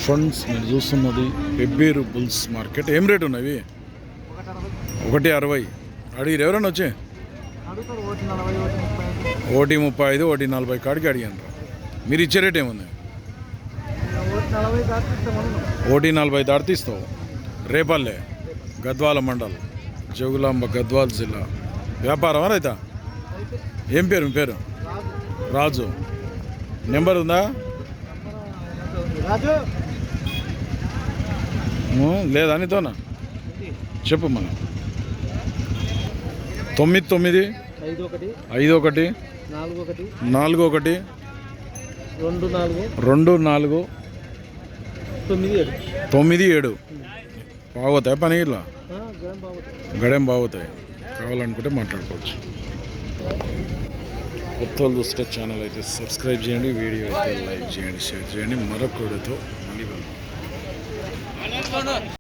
Funds మీరు చూస్తున్నది Pebbair bulls market. ఏం రేటు ఉన్నవి? 1.60 అడిగిరు ఎవరన్నా వచ్చి? 1.35 1.40 కాడికి అడిగాను. మీరు ఇచ్చే రేట్ ఏముంది? 1.40 దాటితే ఇస్తావు. రేపల్లె గద్వాల మండల్ జోగులాంబ గద్వాల్ జిల్లా. వ్యాపారమా రైతా? ఏం పేరు మీ పేరు? రాజు. నెంబర్ ఉందా? లేదా నీతోనా? చెప్పు మనం. 99 51 41 24 97 బాగోతాయి పని ఇట్లా గడేం బాగోతాయి. కావాలనుకుంటే మాట్లాడుకోవచ్చు. కొత్త వాళ్ళు చూస్తే ఛానల్ అయితే సబ్స్క్రైబ్ చేయండి, వీడియో అయితే లైక్ చేయండి, షేర్ చేయండి. మరొక వీడియోతో మళ్ళీ